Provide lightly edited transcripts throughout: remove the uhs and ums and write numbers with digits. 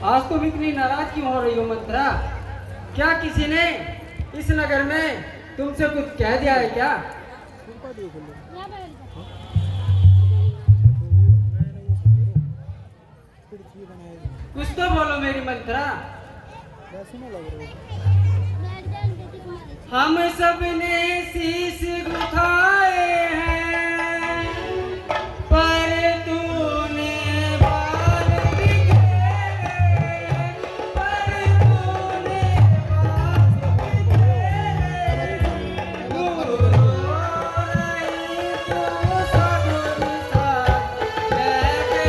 आज तुम इतनी नाराज क्यों हो रही हो मंत्रा? क्या किसी ने इस नगर में तुमसे कुछ कह दिया है क्या? कुछ तो बोलो मेरी मंत्रा। हम सब ने शीश गुथाए हैं पर तूने बाल बिखेरे, पर तूने बाल बिखेरे। तू रो रही तो सब साथ मैं कैसे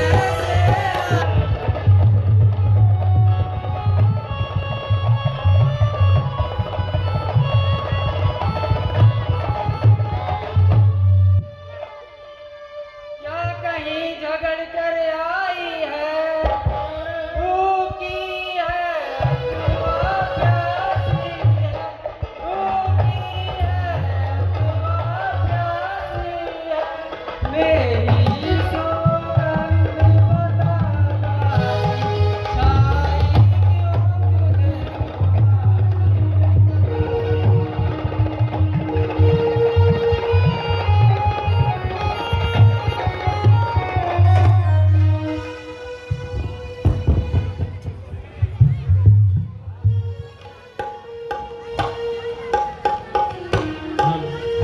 क्या कहीं झगड़ कर आई है, भूखी है अथवा प्यासी है, भूखी है अथवा प्यासी है। मेरी सौगंध बताना छाई क्यों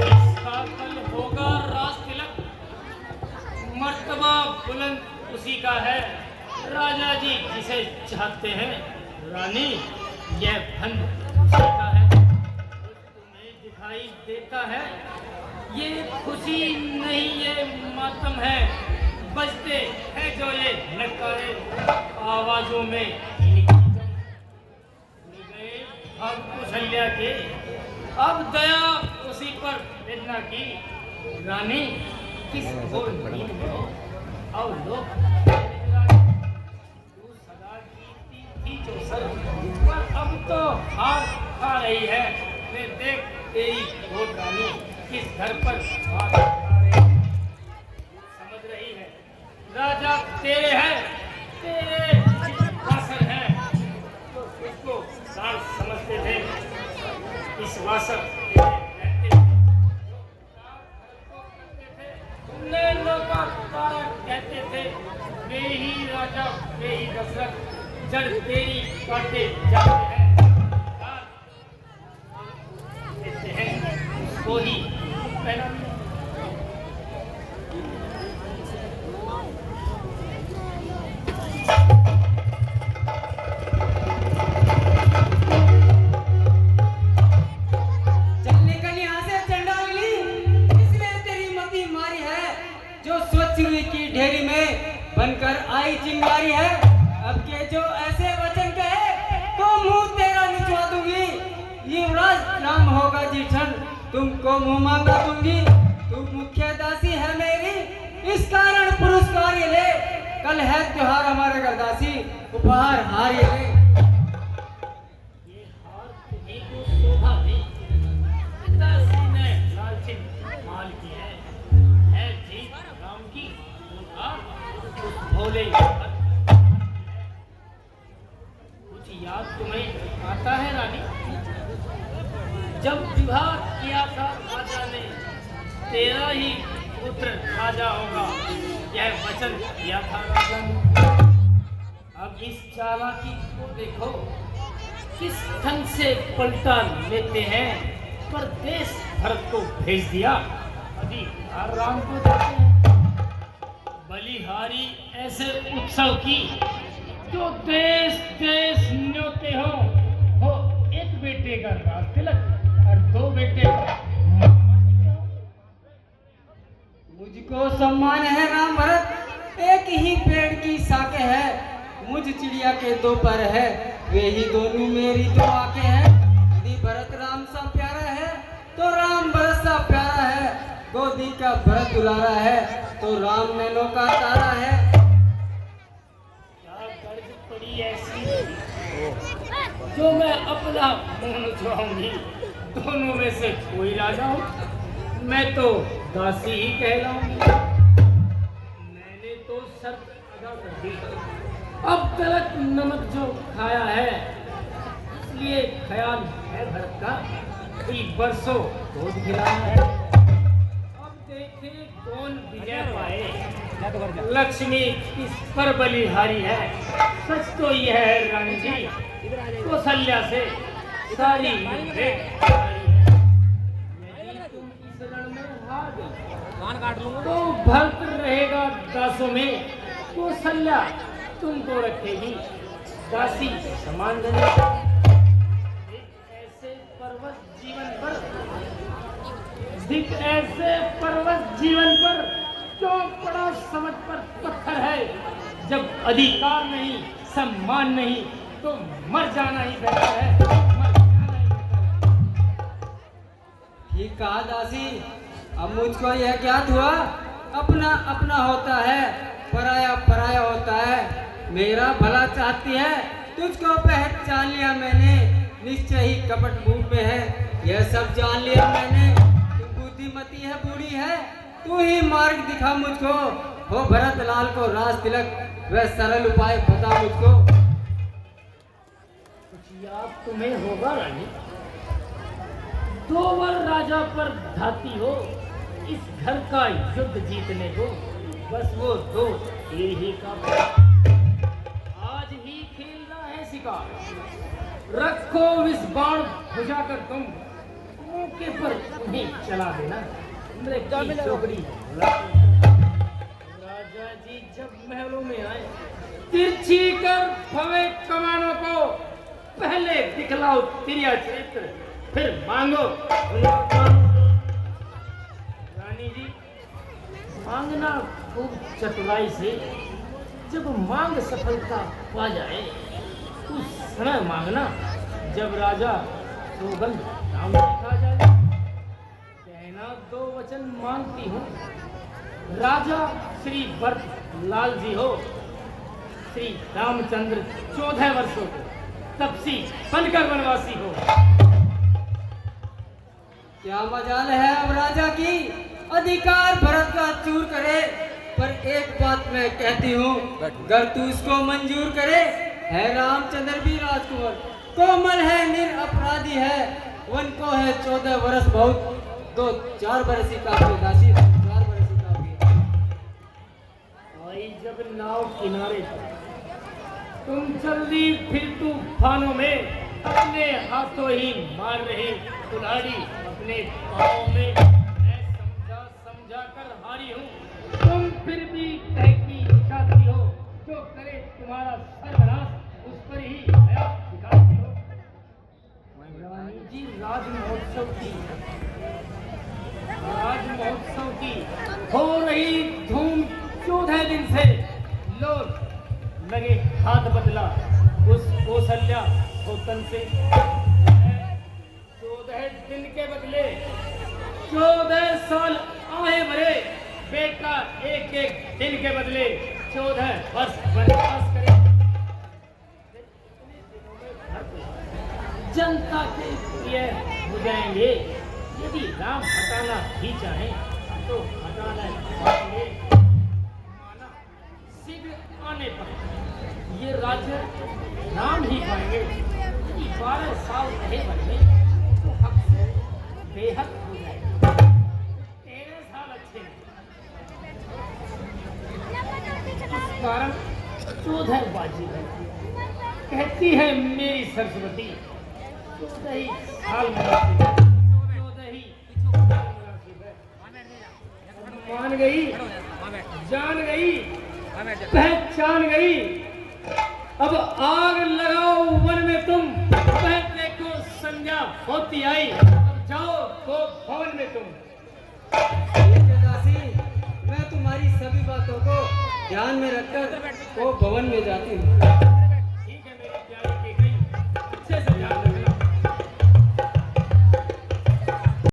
इसका कल होगा राज तिलक। मर्तबा बुलंद उसी का है, राजा जी जिसे चाहते हैं। रानी यह फन उसी का है, तुम्हें दिखाई देता है। ये खुशी नहीं ये मातम है, बजते हैं जो ये नकारे आवाजों में गए अब कुशल्या के। अब दया उसी पर वेदना की। रानी किस घोर नींद में हो, और लोग तू सदा जीती थी जो सर, पर अब तो हार खा रही है। मैं देख तेरी घोर रानी किस घर पर हाथ खा रही है। समझ रही है राजा तेरे हैं, तेरे वासर हैं, तो उसको सार समझते थे। इस वासर नैनों का तारा कहते थे। वे ही राजा वे ही दशरथ जड़ तेरी काटे जाते हैं। कहते हैं उसको ही पहला की ढेरी में बनकर आई चिंगारी है। अब के जो ऐसे वचन कहे तो मुंह तेरा निचवा दूंगी। युवराज नाम होगा जीठन, तुमको मुंह मांगा दूंगी। तू मुख्य दासी है मेरी, इस कारण पुरस्कार ये ले। कल है त्योहार हमारे घर दासी, उपहार हार ये ले। ये हार तुम्हीं को शोभा दे, दासी ने लालची माल की है जीत राम की। भोले कुछ याद तुम्हें आता है रानी? जब विवाह किया था राजा ने, तेरा ही पुत्र राजा होगा, यह वचन किया था राजा ने। अब इस चालाकी को देखो, किस ढंग से पलटा लेते हैं। पर देश भरत को भेज दिया, अभी राम को देते हैं। बलिहारी ऐसे उत्सव की जो देश देश न्योते हो एक बेटे का राज तिलक और दो बेटे का। मुझको सम्मान है राम भरत, एक ही पेड़ की शाखे है। मुझ चिड़िया के दो पर है, वे ही दोनों मेरी दो आंखें हैं। यदि भरत राम सा प्यारा है तो राम भरत सा प्यारा है। गोदी का भरत दुलारा है तो राम नैनो का तारा है। क्या गर्ज पड़ी ऐसी जो मैं अपना मुंह नुचवाऊंगी? दोनों में से कोई राजा हो, मैं तो दासी ही कहलाऊंगी। मैंने तो शर्त अदा कर दी, अब तक नमक जो खाया है, इसलिए ख्याल है भरत का कि बरसों दूध खिलाया है। अब देखे कौन विजय पाए, लक्ष्मी किस पर बलिहारी है। सच तो यह है रानी जी, कौशल्या से सारी यदि तुम इस रण में हार गई तो भरत रहेगा दासों में, कौशल्या तुमको रखेगी दासी समान धनी। ऐसे पर्वत जीवन पर क्यों पड़ा समझ पर पत्थर है। जब अधिकार नहीं, सम्मान नहीं, तो मर जाना ही बेहतर है, मर जाना ही बेहतर है। ठीक कहा दासी। अब मुझको यह ज्ञात हुआ, अपना अपना होता है, पराया पराया होता है। मेरा भला चाहती है, तुझको पहचान लिया मैंने, निश्चय ही कपट मुंह में है, यह सब जान लिया मैंने। तू बुद्धिमती है, बूढ़ी है, तू ही मार्ग दिखा मुझको, हो भरत लाल को राज तिलक, वह सरल उपाय बता मुझको। कुछ याद तुम्हें होगा रानी, 2 वर राजा पर धाती हो इस घर का युद्ध जीतने को, बस वो 2 तीर ही का आज ही खेलना है शिकार। रखो इस बाण बुझाकर तुम, मौके पर उन्हें चला देना, चौकड़ी। राजा जी जब महलों में आए, तिरछी कर भवे कमानों को, पहले दिखलाओ तिरिया चरित्र, फिर मांगो। रानी जी मांगना खूब चतुराई से, जब मांग सफलता पा जाए उस समय मांगना, जब राजा सौगंध नाम लिखा जाए। कहना 2 वचन मांगती हूँ, राजा श्री भरत लाल जी हो, श्री रामचंद्र 14 वर्षों को तपसी बनकर वनवासी हो। क्या मजाल है अब राजा की, अधिकार भरत का चूर करे, पर एक बात मैं कहती हूँ, अगर तू इसको मंजूर करे, है रामचंद्र भी राजकुमार, कोमल है, निरपराधी है, वन को है 14 वर्ष बहुत, तो 4 बरस ही काफी दासी, 4 बरस ही काफी। आई जब नाव किनारे पर, तुम चल दी फिर तूफानों में, अपने हाथों ही मार रही कुल्हाड़ी अपने पाँव में। मैं समझा कर हारी हूँ, तुम फिर भी कहती चाहती हो, जो करे तुम्हारा सर्वनाश उस पर ही दया दिखाती हो। रानी जी राज महोत्सव की हो रही धूम 14 दिन से, लोग लगे हाथ बदला उस कौशल्या होतन से। 14 दिन के बदले 14 साल आए भरे, बेटा एक दिन के बदले 14 वर्ष वनवास करे। जनता के प्रिय हो जाएंगे, यदि राम हटाना ही चाहे तो हटाना पाएंगे। माना शीघ्र आने पर ये राज्य राम ही पाएंगे। यदि 12 साल रहे बने तो हक से बेहद हो जाएगा। 13 साल अच्छे हैं, इस कारण 14 बाजी रहती है। कहती है मेरी सरस्वती, 14 ही साल मुनासिब है, 14 ही मुनासिब है। मान गई, जान गई, पहचान गई, अब आग लगाओ वन में तुम, वह देखो संध्या होती आई, अब जाओ तो भवन में तुम। दासी, मैं तुम्हारी सभी बातों को ध्यान में रखकर वो भवन में जाती हूँ।